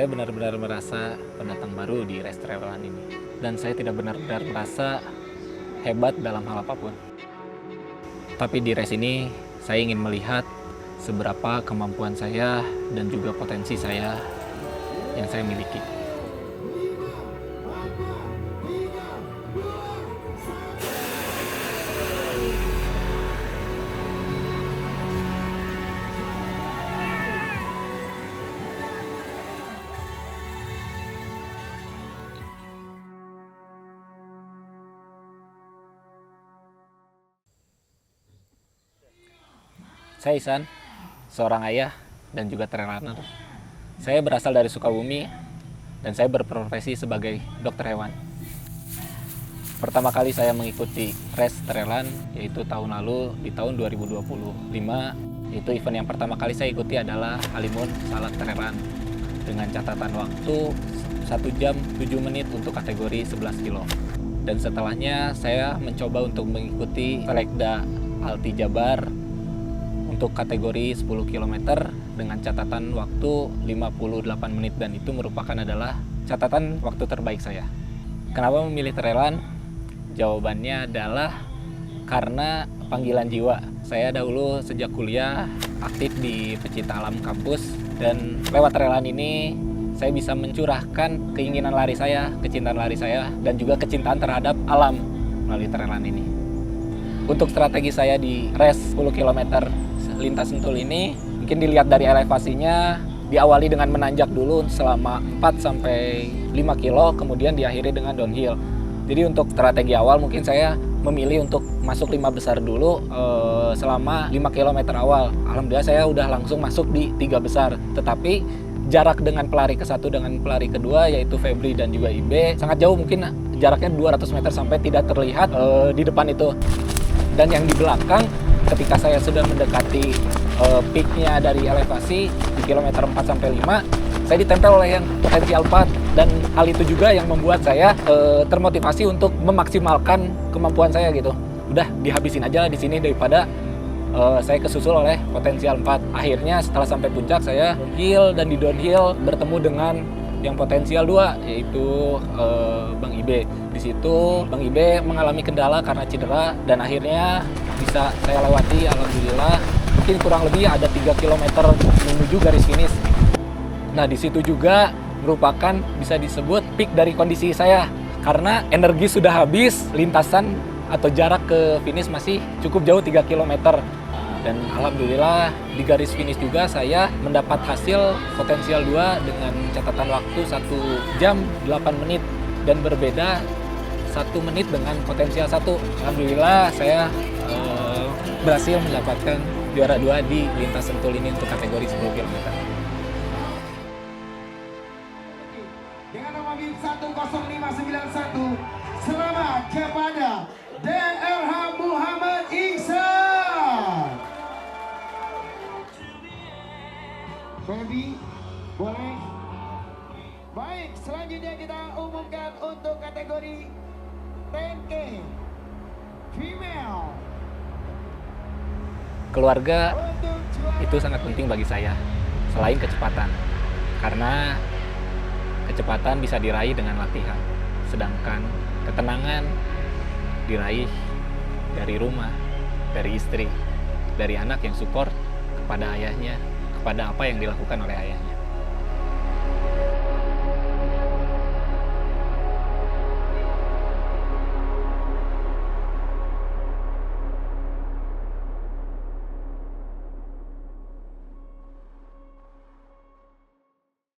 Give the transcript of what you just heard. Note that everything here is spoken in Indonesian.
Saya benar-benar merasa pendatang baru di race trail-an ini. Dan saya tidak benar-benar merasa hebat dalam hal apapun. Tapi di race ini saya ingin melihat seberapa kemampuan saya dan juga potensi saya yang saya miliki. Saya Ihsan, seorang ayah dan juga trail runner. Saya berasal dari Sukabumi dan saya berprofesi sebagai dokter hewan. Pertama kali saya mengikuti race trail run yaitu tahun lalu di tahun 2025. Itu event yang pertama kali saya ikuti adalah Halimun Salak Trail Run dengan catatan waktu 1 jam 7 menit untuk kategori 11 kilo. Dan setelahnya saya mencoba untuk mengikuti Selekda Alti Jabar untuk kategori 10 km dengan catatan waktu 58 menit dan itu merupakan adalah catatan waktu terbaik saya. Kenapa memilih trail run? Jawabannya adalah karena panggilan jiwa. Saya dahulu sejak kuliah aktif di pecinta alam kampus dan lewat trail run ini saya bisa mencurahkan keinginan lari saya, kecintaan lari saya dan juga kecintaan terhadap alam melalui trail run ini. Untuk strategi saya di race 10 km lintas Sentul ini mungkin dilihat dari elevasinya, diawali dengan menanjak dulu selama 4-5 kilo kemudian diakhiri dengan downhill. Jadi untuk strategi awal mungkin saya memilih untuk masuk 5 besar dulu selama 5 km awal. Alhamdulillah saya udah langsung masuk di 3 besar. Tetapi jarak dengan pelari ke-1 dengan pelari kedua yaitu Febri dan juga IB sangat jauh, mungkin jaraknya 200 meter sampai tidak terlihat di depan itu. Dan yang di belakang ketika saya sudah mendekati peaknya dari elevasi di kilometer 4-5, saya ditempel oleh yang potensial 4 dan hal itu juga yang membuat saya termotivasi untuk memaksimalkan kemampuan saya gitu. Udah dihabisin aja lah di sini daripada saya kesusul oleh potensial 4. Akhirnya setelah sampai puncak saya hill dan di downhill bertemu dengan yang potensial 2 yaitu Bang Ibe. Di situ Bang Ibe mengalami kendala karena cedera dan akhirnya bisa saya lewati alhamdulillah. Mungkin kurang lebih ada 3 km menuju garis finish. Nah, di situ juga merupakan bisa disebut peak dari kondisi saya karena energi sudah habis, lintasan atau jarak ke finish masih cukup jauh 3 km. Dan alhamdulillah di garis finish juga saya mendapat hasil potensial 2 dengan catatan waktu 1 jam 8 menit dan berbeda 1 menit dengan potensial 1. Alhamdulillah saya berhasil mendapatkan juara 2 di lintas Sentul ini untuk kategori 10 km. Dengan nomor 10591 selamat kepada DRH Muhammad Ihsan. Feby, boleh? Baik, selanjutnya kita umumkan untuk kategori 10K female. Keluarga itu sangat penting bagi saya, selain kecepatan. Karena kecepatan bisa diraih dengan latihan, sedangkan ketenangan diraih dari rumah, dari istri, dari anak yang support kepada ayahnya, kepada apa yang dilakukan oleh ayahnya.